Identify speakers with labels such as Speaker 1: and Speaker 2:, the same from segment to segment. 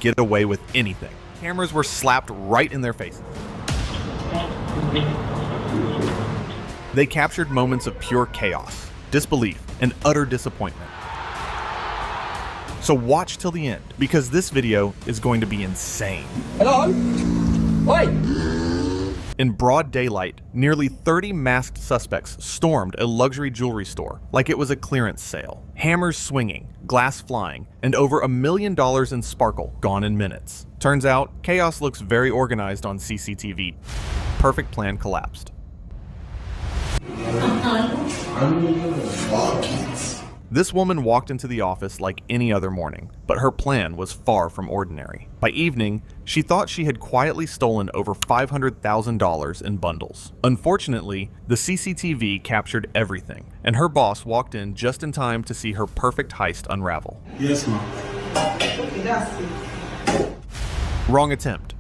Speaker 1: get away with anything. Cameras were slapped right in their faces. They captured moments of pure chaos, disbelief, and utter disappointment. So watch till the end, because this video is going to be insane.
Speaker 2: Hello? Oi!
Speaker 1: In broad daylight, nearly 30 masked suspects stormed a luxury jewelry store like it was a clearance sale. Hammers swinging, glass flying, and over $1 million in sparkle gone in minutes. Turns out, chaos looks very organized on CCTV. Perfect plan collapsed. This woman walked into the office like any other morning, but her plan was far from ordinary. By evening, she thought she had quietly stolen over $500,000 in bundles. Unfortunately, the CCTV captured everything, and her boss walked in just in time to see her perfect heist unravel.
Speaker 3: Yes, ma'am.
Speaker 1: Wrong attempt.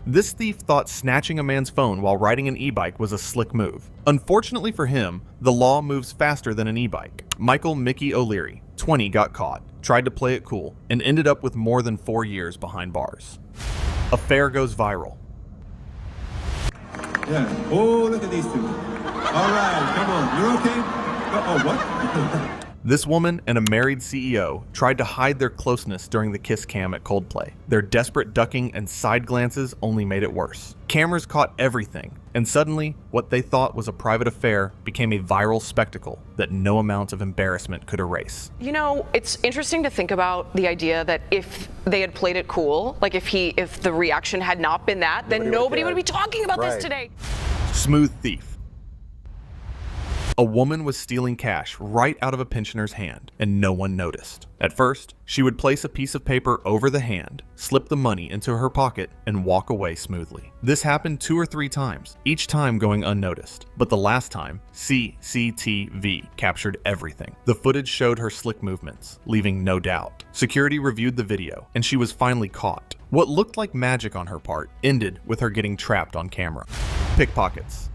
Speaker 1: This thief thought snatching a man's phone while riding an e-bike was a slick move. Unfortunately for him, the law moves faster than an e-bike. Michael Mickey O'Leary, 20, got caught, tried to play it cool, and ended up with more than 4 years behind bars. Affair goes viral.
Speaker 3: Yeah. Oh, look at these two. All right, come on. You're okay? Oh, what?
Speaker 1: This woman and a married CEO tried to hide their closeness during the kiss cam at Coldplay. Their desperate ducking and side glances only made it worse. Cameras caught everything, and suddenly, what they thought was a private affair became a viral spectacle that no amount of embarrassment could erase.
Speaker 4: You know, it's interesting to think about the idea that if they had played it cool, like if the reaction had not been that, then nobody would be talking about this today.
Speaker 1: Smooth thief. A woman was stealing cash right out of a pensioner's hand, and no one noticed. At first, she would place a piece of paper over the hand, slip the money into her pocket, and walk away smoothly. This happened 2 or 3 times, each time going unnoticed. But the last time, CCTV captured everything. The footage showed her slick movements, leaving no doubt. Security reviewed the video, and she was finally caught. What looked like magic on her part ended with her getting trapped on camera. Pickpockets.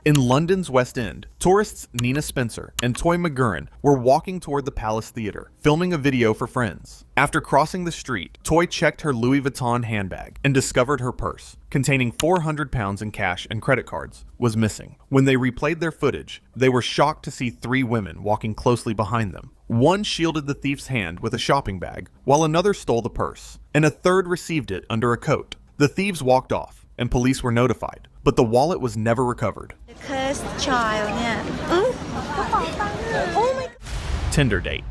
Speaker 1: In London's West End, tourists Nina Spencer and Toy McGurran were walking toward the Palace Theatre, filming a video for friends. After crossing the street, Toy checked her Louis Vuitton handbag and discovered her purse, containing £400 in cash and credit cards, was missing. When they replayed their footage, they were shocked to see 3 women walking closely behind them. One shielded the thief's hand with a shopping bag, while another stole the purse, and a third received it under a coat. The thieves walked off, and police were notified, but the wallet was never recovered.
Speaker 5: The cursed child, yeah. Oh my God.
Speaker 1: Tinder date.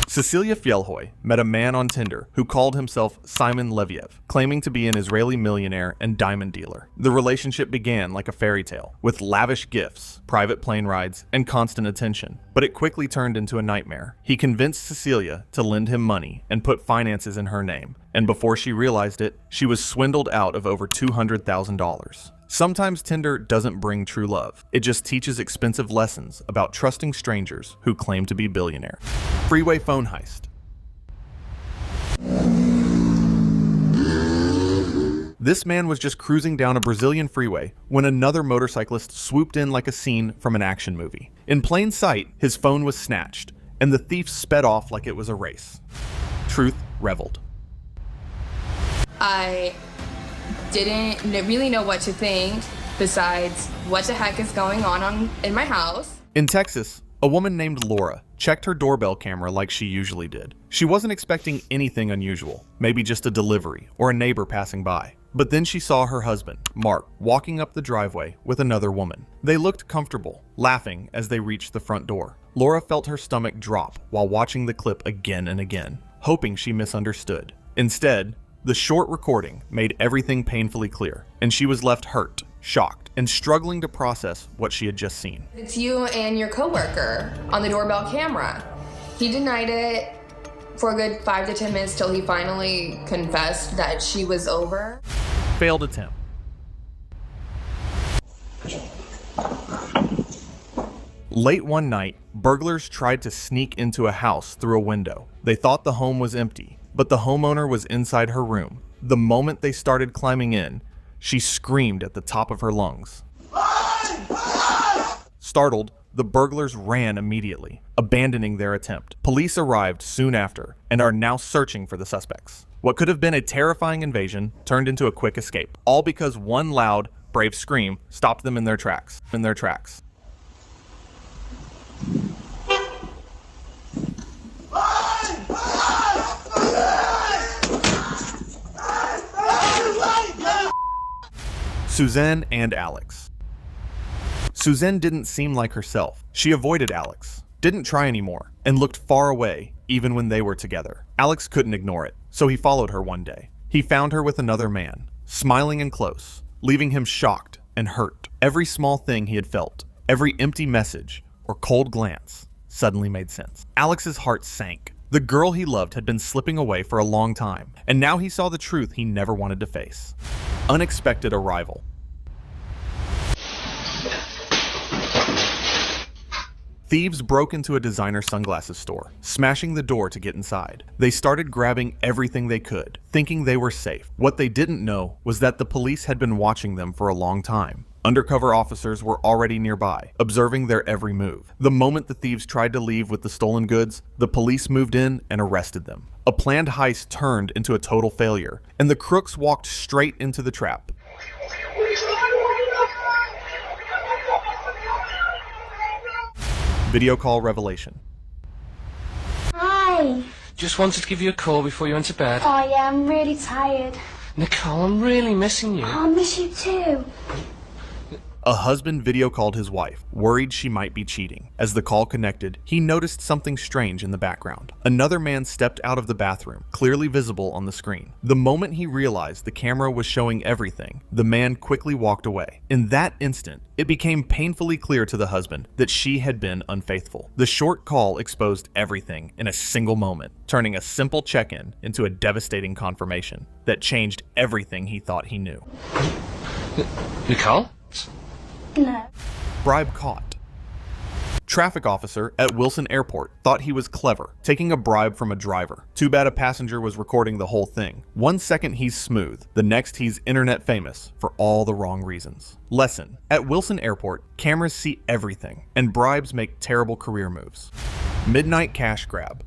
Speaker 1: Cecilia Fjellhoy met a man on Tinder who called himself Simon Leviev, claiming to be an Israeli millionaire and diamond dealer. The relationship began like a fairy tale, with lavish gifts, private plane rides, and constant attention. But it quickly turned into a nightmare. He convinced Cecilia to lend him money and put finances in her name, and before she realized it, she was swindled out of over $200,000. Sometimes Tinder doesn't bring true love. It just teaches expensive lessons about trusting strangers who claim to be billionaires. Freeway phone heist. This man was just cruising down a Brazilian freeway when another motorcyclist swooped in like a scene from an action movie. In plain sight, his phone was snatched, and the thief sped off like it was a race. Truth reveled.
Speaker 6: I didn't really know what to think besides what the heck is going on in my house.
Speaker 1: In Texas, a woman named Laura checked her doorbell camera like she usually did. She wasn't expecting anything unusual, maybe just a delivery or a neighbor passing by. But then she saw her husband, Mark, walking up the driveway with another woman. They looked comfortable, laughing as they reached the front door. Laura felt her stomach drop while watching the clip again and again, hoping she misunderstood. Instead, the short recording made everything painfully clear, and she was left hurt, shocked, and struggling to process what she had just seen.
Speaker 6: It's you and your coworker on the doorbell camera. He denied it for a good 5 to 10 minutes till he finally confessed that she was over.
Speaker 1: Failed attempt. Late one night, burglars tried to sneak into a house through a window. They thought the home was empty, but the homeowner was inside her room. The moment they started climbing in, she screamed at the top of her lungs. Startled, the burglars ran immediately, abandoning their attempt. Police arrived soon after and are now searching for the suspects. What could have been a terrifying invasion turned into a quick escape, all because one loud, brave scream stopped them in their tracks. Suzanne and Alex. Suzanne didn't seem like herself. She avoided Alex, didn't try anymore, and looked far away even when they were together. Alex couldn't ignore it, so he followed her one day. He found her with another man, smiling and close, leaving him shocked and hurt. Every small thing he had felt, every empty message or cold glance suddenly made sense. Alex's heart sank. The girl he loved had been slipping away for a long time, and now he saw the truth he never wanted to face. Unexpected arrival. Thieves broke into a designer sunglasses store, smashing the door to get inside. They started grabbing everything they could, thinking they were safe. What they didn't know was that the police had been watching them for a long time. Undercover officers were already nearby, observing their every move. The moment the thieves tried to leave with the stolen goods, the police moved in and arrested them. A planned heist turned into a total failure, and the crooks walked straight into the trap. Video call revelation.
Speaker 5: Hi.
Speaker 2: Just wanted to give you a call before you went to bed.
Speaker 5: Oh yeah, I'm really tired.
Speaker 2: Nicole, I'm really missing you.
Speaker 5: Oh, I miss you too.
Speaker 1: A husband video called his wife, worried she might be cheating. As the call connected, he noticed something strange in the background. Another man stepped out of the bathroom, clearly visible on the screen. The moment he realized the camera was showing everything, the man quickly walked away. In that instant, it became painfully clear to the husband that she had been unfaithful. The short call exposed everything in a single moment, turning a simple check-in into a devastating confirmation that changed everything he thought he knew.
Speaker 2: Nicole?
Speaker 5: No.
Speaker 1: Bribe caught. Traffic officer at Wilson Airport thought he was clever, taking a bribe from a driver. Too bad a passenger was recording the whole thing. 1 second he's smooth, the next he's internet famous for all the wrong reasons. Lesson: at Wilson Airport, cameras see everything, and bribes make terrible career moves. Midnight cash grab.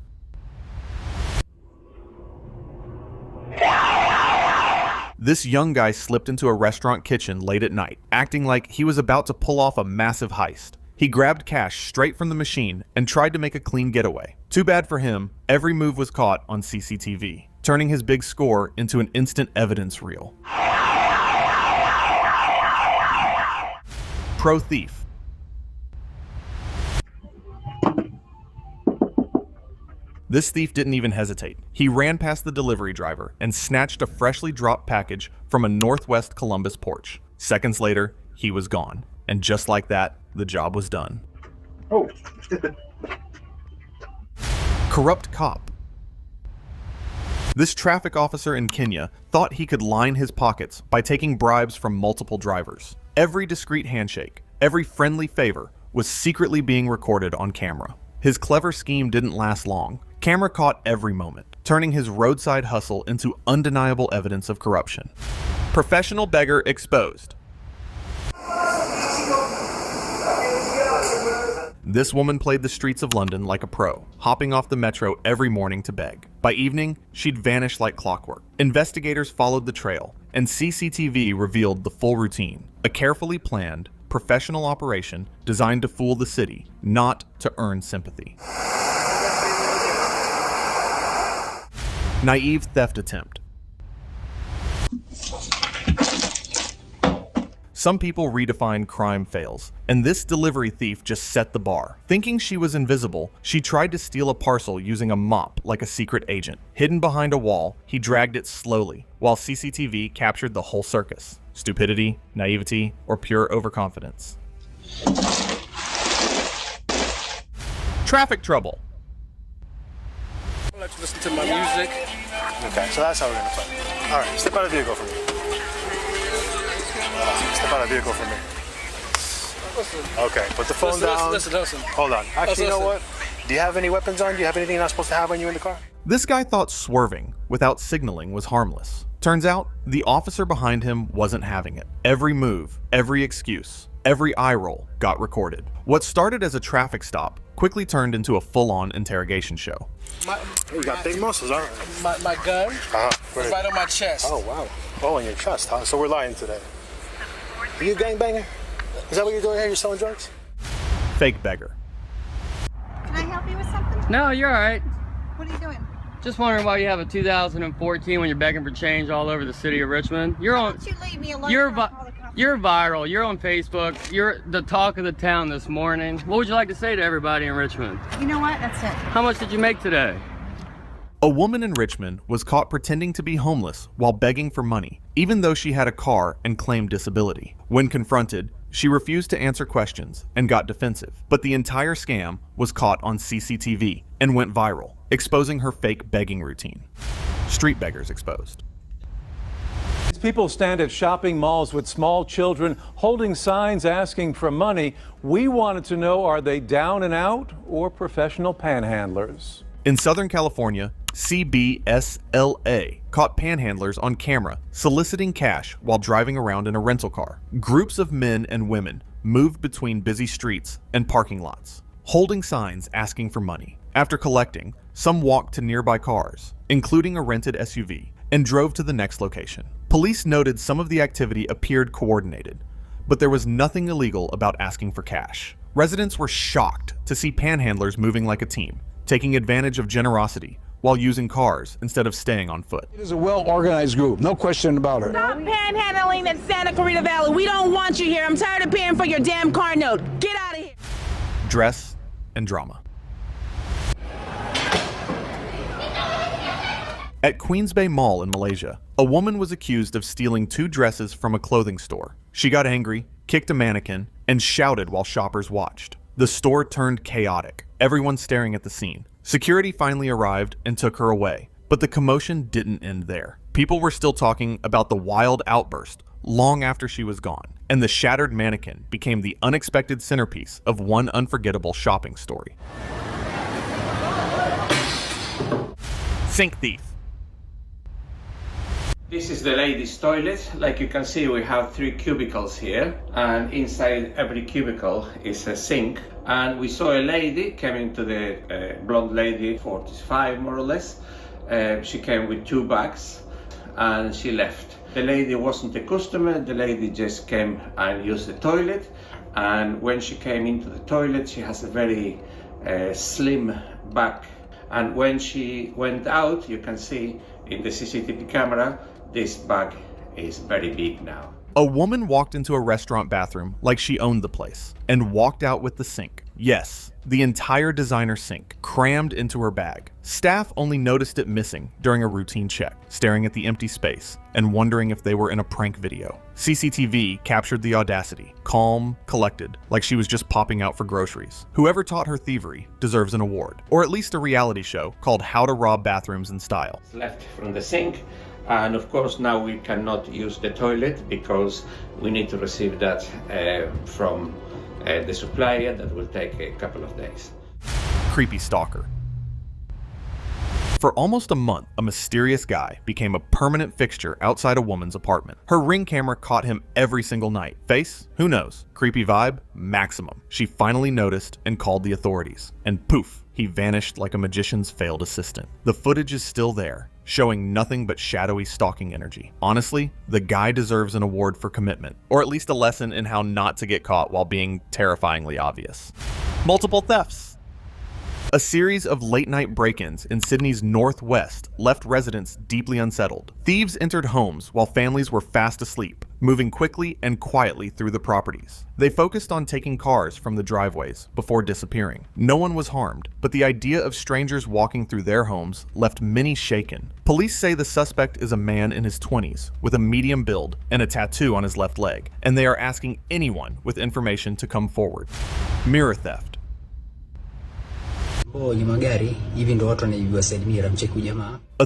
Speaker 1: This young guy slipped into a restaurant kitchen late at night, acting like he was about to pull off a massive heist. He grabbed cash straight from the machine and tried to make a clean getaway. Too bad for him, every move was caught on CCTV, turning his big score into an instant evidence reel. Pro thief. This thief didn't even hesitate. He ran past the delivery driver and snatched a freshly dropped package from a Northwest Columbus porch. Seconds later, he was gone. And just like that, the job was done.
Speaker 3: Oh.
Speaker 1: Corrupt cop. This traffic officer in Kenya thought he could line his pockets by taking bribes from multiple drivers. Every discreet handshake, every friendly favor was secretly being recorded on camera. His clever scheme didn't last long. Camera caught every moment, turning his roadside hustle into undeniable evidence of corruption. Professional beggar exposed. This woman played the streets of London like a pro, hopping off the metro every morning to beg. By evening, she'd vanish like clockwork. Investigators followed the trail, and CCTV revealed the full routine. A carefully planned, professional operation designed to fool the city, not to earn sympathy. Naive theft attempt. Some people redefine crime fails, and this delivery thief just set the bar. Thinking she was invisible, she tried to steal a parcel using a mop like a secret agent. Hidden behind a wall, he dragged it slowly, while CCTV captured the whole circus. Stupidity, naivety, or pure overconfidence. Traffic trouble.
Speaker 2: I like to listen to my music.
Speaker 7: Okay, so that's how we're gonna play. All right, step out of the vehicle for me. Step out of the vehicle for me. Okay, put the phone down.
Speaker 2: Listen.
Speaker 7: Hold on. Actually, you know what? Do you have any weapons on? Do you have anything you're not supposed to have on you in the car?
Speaker 1: This guy thought swerving without signaling was harmless. Turns out, the officer behind him wasn't having it. Every move, every excuse Every eye roll got recorded. What started as a traffic stop quickly turned into a full-on interrogation show.
Speaker 7: You got big muscles, huh?
Speaker 2: My gun is right on my chest.
Speaker 7: Oh, wow. Oh, on your chest, huh? So we're lying today. Are you a gangbanger? Is that what you're doing here? You're selling drugs?
Speaker 1: Fake beggar.
Speaker 8: Can I help you with something?
Speaker 9: No, you're all right.
Speaker 8: What are you doing?
Speaker 9: Just wondering why you have a 2014 when you're begging for change all over the city of Richmond. You're
Speaker 8: Why
Speaker 9: on.
Speaker 8: don't you leave me alone?
Speaker 9: You're
Speaker 8: before I call the cops?
Speaker 9: you're viral. You're on Facebook. You're the talk of the town this morning. What would you like to say to everybody in Richmond?
Speaker 8: You know what? That's it.
Speaker 9: How much did you make today?
Speaker 1: A woman in Richmond was caught pretending to be homeless while begging for money, even though she had a car and claimed disability. When confronted, she refused to answer questions and got defensive. But the entire scam was caught on CCTV and went viral, exposing her fake begging routine. Street beggars exposed.
Speaker 10: People stand at shopping malls with small children holding signs asking for money. We wanted to know, are they down and out or professional panhandlers?
Speaker 1: In Southern California, CBSLA caught panhandlers on camera soliciting cash while driving around in a rental car. Groups of men and women moved between busy streets and parking lots, holding signs asking for money. After collecting, some walked to nearby cars, including a rented SUV, and drove to the next location. Police noted some of the activity appeared coordinated, but there was nothing illegal about asking for cash. Residents were shocked to see panhandlers moving like a team, taking advantage of generosity while using cars instead of staying on foot.
Speaker 11: It is a well-organized group, no question about it.
Speaker 12: Stop panhandling in Santa Clarita Valley. We don't want you here. I'm tired of paying for your damn car note. Get out of here.
Speaker 1: Dress and drama. At Queens Bay Mall in Malaysia, a woman was accused of stealing 2 dresses from a clothing store. She got angry, kicked a mannequin, and shouted while shoppers watched. The store turned chaotic, everyone staring at the scene. Security finally arrived and took her away, but the commotion didn't end there. People were still talking about the wild outburst long after she was gone, and the shattered mannequin became the unexpected centerpiece of one unforgettable shopping story. Sink thief.
Speaker 13: This is the ladies' toilet. Like you can see, we have 3 cubicles here, and inside every cubicle is a sink. And we saw a lady coming to the blonde lady, 45 more or less. She came with 2 bags and she left. The lady wasn't a customer, the lady just came and used the toilet. And when she came into the toilet, she has a very slim bag. And when she went out, you can see in the CCTV camera, this bag is very big now.
Speaker 1: A woman walked into a restaurant bathroom like she owned the place and walked out with the sink. Yes, the entire designer sink crammed into her bag. Staff only noticed it missing during a routine check, staring at the empty space and wondering if they were in a prank video. CCTV captured the audacity, calm, collected, like she was just popping out for groceries. Whoever taught her thievery deserves an award, or at least a reality show called How to Rob Bathrooms in Style.
Speaker 13: It's left from the sink. And of course, now we cannot use the toilet because we need to receive that from the supplier. That will take a couple of days.
Speaker 1: Creepy stalker. For almost a month, a mysterious guy became a permanent fixture outside a woman's apartment. Her Ring camera caught him every single night. Face? Who knows? Creepy vibe? Maximum. She finally noticed and called the authorities. And poof, he vanished like a magician's failed assistant. The footage is still there, showing nothing but shadowy stalking energy. Honestly, the guy deserves an award for commitment, or at least a lesson in how not to get caught while being terrifyingly obvious. Multiple thefts. A series of late-night break-ins in Sydney's northwest left residents deeply unsettled. Thieves entered homes while families were fast asleep, moving quickly and quietly through the properties. They focused on taking cars from the driveways before disappearing. No one was harmed, but the idea of strangers walking through their homes left many shaken. Police say the suspect is a man in his 20s with a medium build and a tattoo on his left leg, and they are asking anyone with information to come forward. Mirror theft. A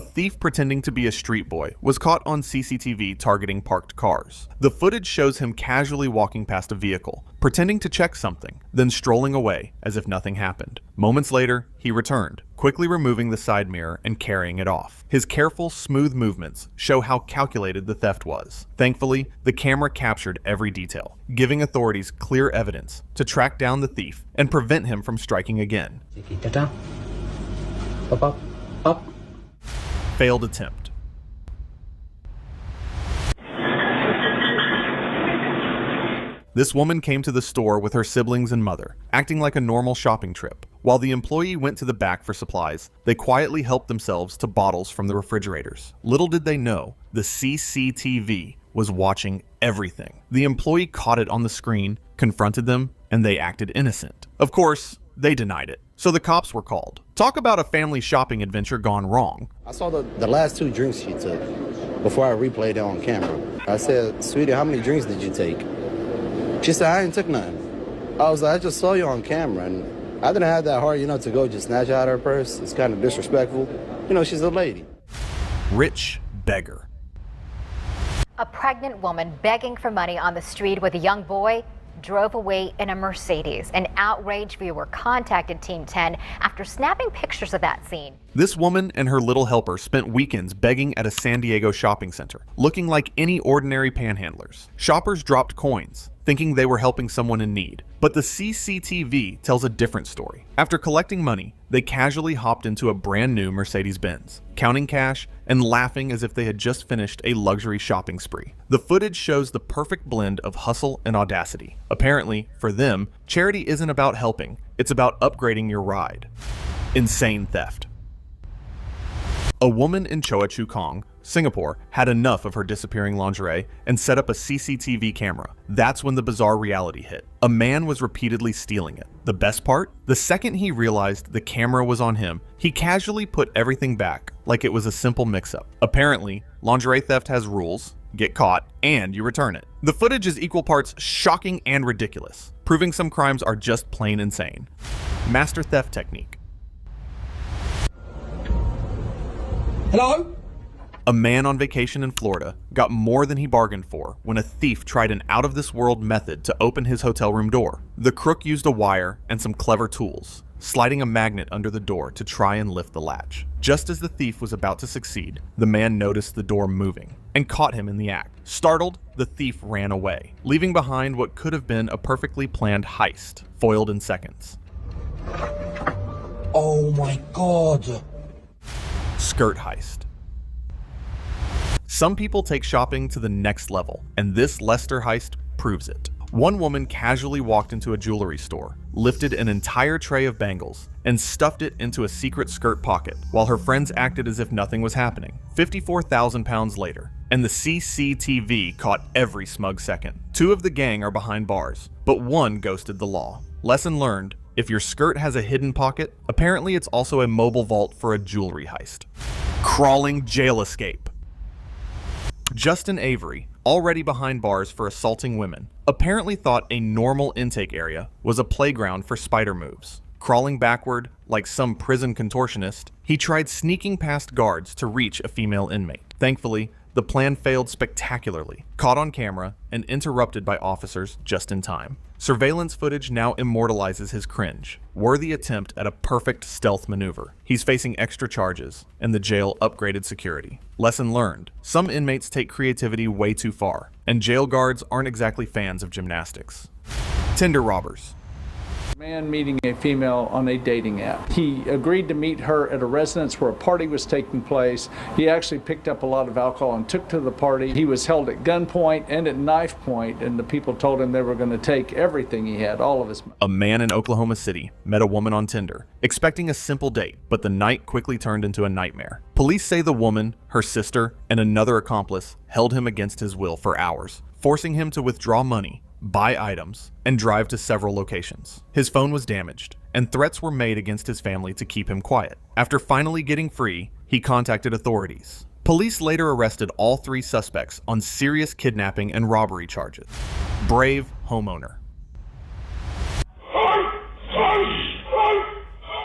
Speaker 1: thief pretending to be a street boy was caught on CCTV targeting parked cars. The footage shows him casually walking past a vehicle, pretending to check something, then strolling away as if nothing happened. Moments later, he returned, quickly removing the side mirror and carrying it off. His careful, smooth movements show how calculated the theft was. Thankfully, the camera captured every detail, giving authorities clear evidence to track down the thief and prevent him from striking again. Failed attempt. This woman came to the store with her siblings and mother, acting like a normal shopping trip. While the employee went to the back for supplies, they quietly helped themselves to bottles from the refrigerators. Little did they know, the CCTV was watching everything. The employee caught it on the screen, confronted them, and they acted innocent. Of course, they denied it, so the cops were called. Talk about a family shopping adventure gone wrong.
Speaker 14: I saw the last 2 drinks she took before I replayed it on camera. I said, "Sweetie, how many drinks did you take?" She said, "I ain't took none." I was like, "I just saw you on camera," and I didn't have that heart, to go just snatch out her purse. It's kind of disrespectful. She's a lady.
Speaker 1: Rich beggar.
Speaker 15: A pregnant woman begging for money on the street with a young boy drove away in a Mercedes. An outraged viewer contacted Team 10 after snapping pictures of that scene.
Speaker 1: This woman and her little helper spent weekends begging at a San Diego shopping center, looking like any ordinary panhandlers. Shoppers dropped coins, thinking they were helping someone in need. But the CCTV tells a different story. After collecting money, they casually hopped into a brand new Mercedes-Benz, counting cash and laughing as if they had just finished a luxury shopping spree. The footage shows the perfect blend of hustle and audacity. Apparently, for them, charity isn't about helping, it's about upgrading your ride. Insane theft. A woman in Choa Chu Kang, Singapore, had enough of her disappearing lingerie and set up a CCTV camera. That's when the bizarre reality hit. A man was repeatedly stealing it. The best part? The second he realized the camera was on him, he casually put everything back like it was a simple mix-up. Apparently, lingerie theft has rules: get caught, and you return it. The footage is equal parts shocking and ridiculous, proving some crimes are just plain insane. Master theft technique.
Speaker 11: Hello?
Speaker 1: A man on vacation in Florida got more than he bargained for when a thief tried an out-of-this-world method to open his hotel room door. The crook used a wire and some clever tools, sliding a magnet under the door to try and lift the latch. Just as the thief was about to succeed, the man noticed the door moving and caught him in the act. Startled, the thief ran away, leaving behind what could have been a perfectly planned heist, foiled in seconds.
Speaker 11: Oh my God.
Speaker 1: Skirt heist. Some people take shopping to the next level, and this Leicester heist proves it. One woman casually walked into a jewelry store, lifted an entire tray of bangles, and stuffed it into a secret skirt pocket, while her friends acted as if nothing was happening. 54,000 pounds later, and the CCTV caught every smug second. 2 of the gang are behind bars, but 1 ghosted the law. Lesson learned: if your skirt has a hidden pocket, apparently it's also a mobile vault for a jewelry heist. Crawling jail escape. Justin Avery, already behind bars for assaulting women, apparently thought a normal intake area was a playground for spider moves. Crawling backward, like some prison contortionist, he tried sneaking past guards to reach a female inmate. Thankfully, the plan failed spectacularly, caught on camera and interrupted by officers just in time. Surveillance footage now immortalizes his cringe. Worthy attempt at a perfect stealth maneuver. He's facing extra charges, and the jail upgraded security. Lesson learned: some inmates take creativity way too far, and jail guards aren't exactly fans of gymnastics. Tinder robbers.
Speaker 16: Man meeting a female on a dating app. He agreed to meet her at a residence where a party was taking place. He actually picked up a lot of alcohol and took to the party. He was held at gunpoint and at knife point, and the people told him they were going to take everything he had, all of his money.
Speaker 1: A man in Oklahoma City met a woman on Tinder, expecting a simple date, but the night quickly turned into a nightmare. Police say the woman, her sister, and another accomplice held him against his will for hours, forcing him to withdraw money, buy items, and drive to several locations. His phone was damaged, and threats were made against his family to keep him quiet. After finally getting free, he contacted authorities. Police later arrested all 3 suspects on serious kidnapping and robbery charges. Brave homeowner.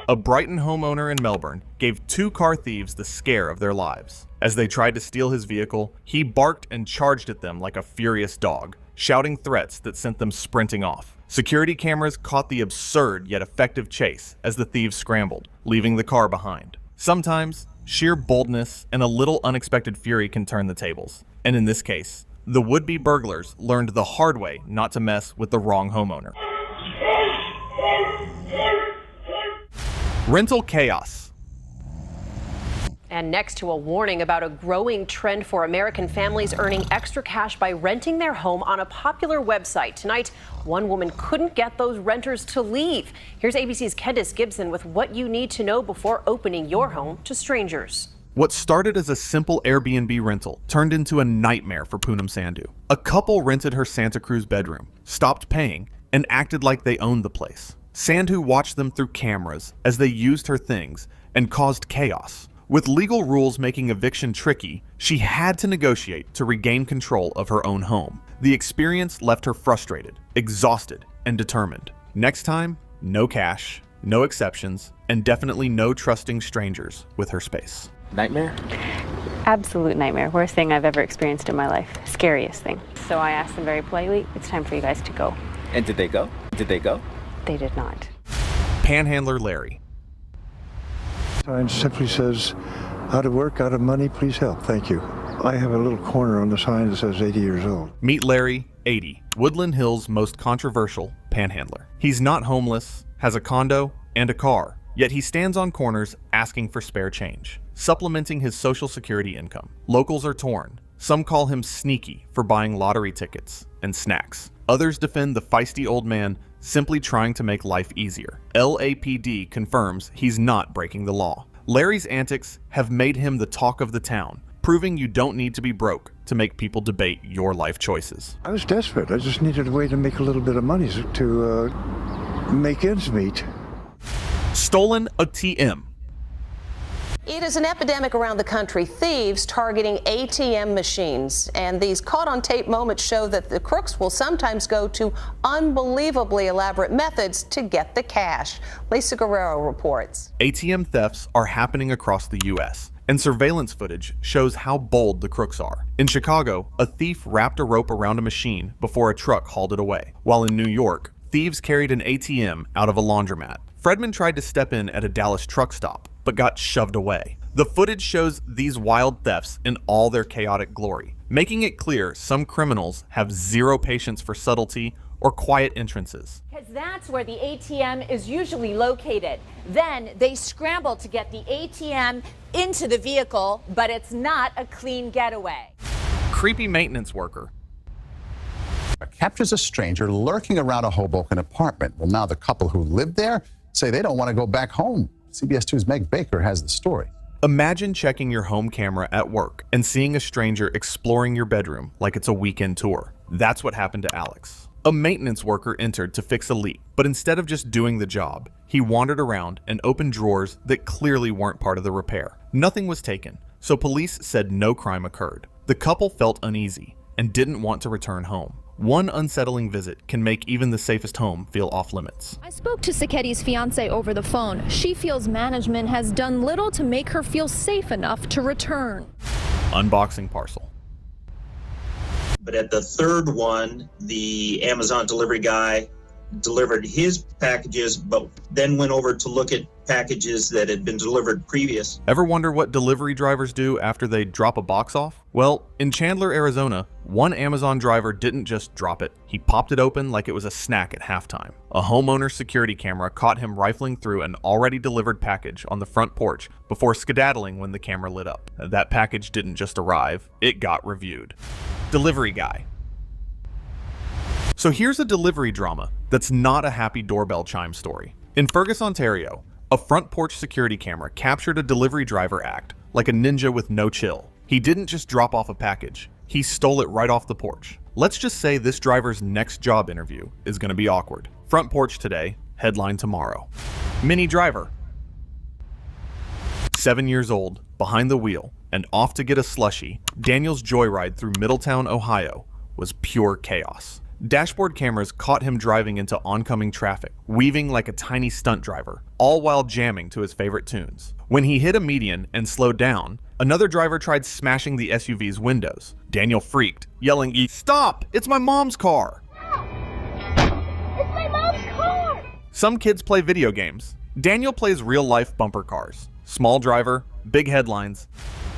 Speaker 1: A Brighton homeowner in Melbourne gave 2 car thieves the scare of their lives. As they tried to steal his vehicle, he barked and charged at them like a furious dog, shouting threats that sent them sprinting off. Security cameras caught the absurd yet effective chase as the thieves scrambled, leaving the car behind. Sometimes, sheer boldness and a little unexpected fury can turn the tables. And in this case, the would-be burglars learned the hard way not to mess with the wrong homeowner. Rental chaos.
Speaker 17: And next to a warning about a growing trend for American families earning extra cash by renting their home on a popular website. Tonight, one woman couldn't get those renters to leave. Here's ABC's Candace Gibson with what you need to know before opening your home to strangers.
Speaker 1: What started as a simple Airbnb rental turned into a nightmare for Poonam Sandhu. A couple rented her Santa Cruz bedroom, stopped paying, and acted like they owned the place. Sandhu watched them through cameras as they used her things and caused chaos. With legal rules making eviction tricky, she had to negotiate to regain control of her own home. The experience left her frustrated, exhausted, and determined. Next time, no cash, no exceptions, and definitely no trusting strangers with her space.
Speaker 18: Nightmare? Absolute nightmare. Worst thing I've ever experienced in my life. Scariest thing. So I asked them very politely, it's time for you guys to go.
Speaker 19: And did they go? Did they go?
Speaker 18: They did not.
Speaker 1: Panhandler Larry.
Speaker 20: Sign simply says, out of work, out of money, please help. Thank you. I have a little corner on the sign that says 80 years old.
Speaker 1: Meet Larry, 80, Woodland Hills' most controversial panhandler. He's not homeless, has a condo, and a car, yet he stands on corners asking for spare change, supplementing his Social Security income. Locals are torn. Some call him sneaky for buying lottery tickets and snacks. Others defend the feisty old man simply trying to make life easier. LAPD confirms he's not breaking the law. Larry's antics have made him the talk of the town, proving you don't need to be broke to make people debate your life choices.
Speaker 20: I was desperate. I just needed a way to make a little bit of money to make ends meet.
Speaker 1: Stolen ATM.
Speaker 17: It is an epidemic around the country, thieves targeting ATM machines. And these caught-on-tape moments show that the crooks will sometimes go to unbelievably elaborate methods to get the cash. Lisa Guerrero reports.
Speaker 1: ATM thefts are happening across the U.S., and surveillance footage shows how bold the crooks are. In Chicago, a thief wrapped a rope around a machine before a truck hauled it away, while in New York, thieves carried an ATM out of a laundromat. Fredman tried to step in at a Dallas truck stop, but got shoved away. The footage shows these wild thefts in all their chaotic glory, making it clear some criminals have zero patience for subtlety or quiet entrances.
Speaker 21: Because that's where the ATM is usually located. Then they scramble to get the ATM into the vehicle, but it's not a clean getaway.
Speaker 1: Creepy maintenance worker.
Speaker 22: Captures a stranger lurking around a Hoboken apartment. Well, now the couple who lived there say they don't want to go back home. CBS 2's Meg Baker has the story.
Speaker 1: Imagine checking your home camera at work and seeing a stranger exploring your bedroom like it's a weekend tour. That's what happened to Alex. A maintenance worker entered to fix a leak, but instead of just doing the job, he wandered around and opened drawers that clearly weren't part of the repair. Nothing was taken, so police said no crime occurred. The couple felt uneasy and didn't want to return home. One unsettling visit can make even the safest home feel off limits.
Speaker 23: I spoke to Sacchetti's fiance over the phone. She feels management has done little to make her feel safe enough to return.
Speaker 1: Unboxing parcel.
Speaker 24: But at the third one, the Amazon delivery guy delivered his packages, but then went over to look at packages that had been delivered previous.
Speaker 1: Ever wonder what delivery drivers do after they drop a box off? Well, in Chandler, Arizona, one Amazon driver didn't just drop it. He popped it open like it was a snack at halftime. A homeowner's security camera caught him rifling through an already delivered package on the front porch before skedaddling when the camera lit up. That package didn't just arrive, it got reviewed. Delivery guy. So here's a delivery drama that's not a happy doorbell chime story. In Fergus, Ontario, a front porch security camera captured a delivery driver act like a ninja with no chill. He didn't just drop off a package, he stole it right off the porch. Let's just say this driver's next job interview is going to be awkward. Front porch today, headline tomorrow. Mini driver. 7 years old, behind the wheel, and off to get a slushie, Daniel's joyride through Middletown, Ohio was pure chaos. Dashboard cameras caught him driving into oncoming traffic, weaving like a tiny stunt driver, all while jamming to his favorite tunes. When he hit a median and slowed down, another driver tried smashing the SUV's windows. Daniel freaked, yelling, "Stop! It's my mom's car!"
Speaker 3: It's my mom's car!
Speaker 1: Some kids play video games. Daniel plays real-life bumper cars. Small driver, big headlines,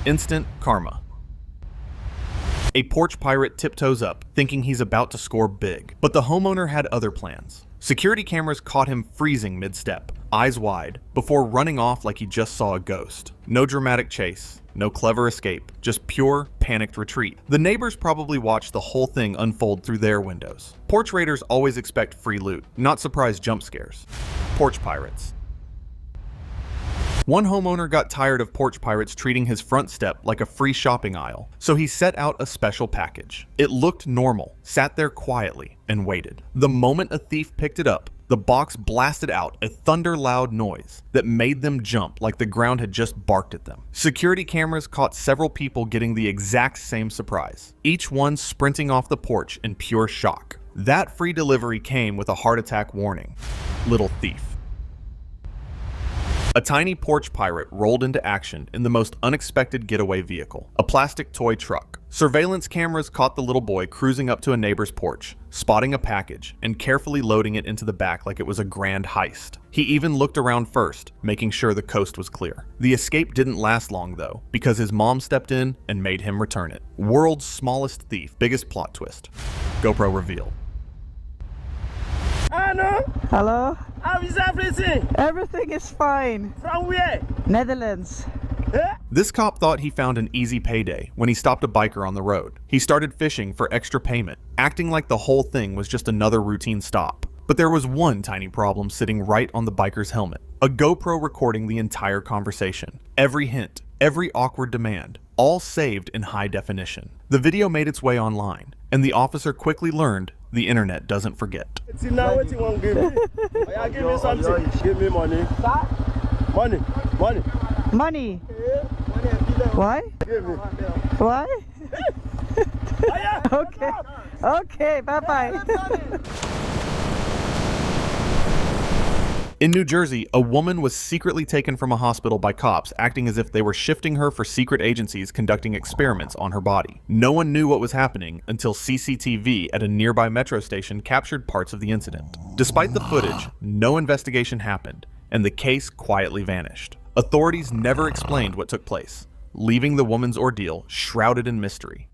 Speaker 1: instant karma. A porch pirate tiptoes up, thinking he's about to score big. But the homeowner had other plans. Security cameras caught him freezing mid-step, eyes wide, before running off like he just saw a ghost. No dramatic chase, no clever escape, just pure, panicked retreat. The neighbors probably watched the whole thing unfold through their windows. Porch raiders always expect free loot, not surprise jump scares. Porch pirates. One homeowner got tired of porch pirates treating his front step like a free shopping aisle, so he set out a special package. It looked normal, sat there quietly, and waited. The moment a thief picked it up, the box blasted out a thunder-loud noise that made them jump like the ground had just barked at them. Security cameras caught several people getting the exact same surprise, each one sprinting off the porch in pure shock. That free delivery came with a heart attack warning. Little thief. A tiny porch pirate rolled into action in the most unexpected getaway vehicle, a plastic toy truck. Surveillance cameras caught the little boy cruising up to a neighbor's porch, spotting a package, and carefully loading it into the back like it was a grand heist. He even looked around first, making sure the coast was clear. The escape didn't last long though, because his mom stepped in and made him return it. World's smallest thief, biggest plot twist. GoPro revealed.
Speaker 3: Anna?
Speaker 4: Hello?
Speaker 3: How is everything?
Speaker 4: Everything is fine.
Speaker 3: From where?
Speaker 4: Netherlands.
Speaker 1: This cop thought he found an easy payday when he stopped a biker on the road. He started fishing for extra payment, acting like the whole thing was just another routine stop. But there was one tiny problem sitting right on the biker's helmet. A GoPro recording the entire conversation. Every hint, every awkward demand, all saved in high definition. The video made its way online, and the officer quickly learned the internet doesn't forget.
Speaker 3: See now what you want to give me? Give me something. Give me money. Money. Money.
Speaker 4: Money. Why?
Speaker 3: Give me.
Speaker 4: Why? Okay. Okay, bye-bye.
Speaker 1: In New Jersey, a woman was secretly taken from a hospital by cops, acting as if they were shifting her for secret agencies conducting experiments on her body. No one knew what was happening until CCTV at a nearby metro station captured parts of the incident. Despite the footage, no investigation happened, and the case quietly vanished. Authorities never explained what took place, leaving the woman's ordeal shrouded in mystery.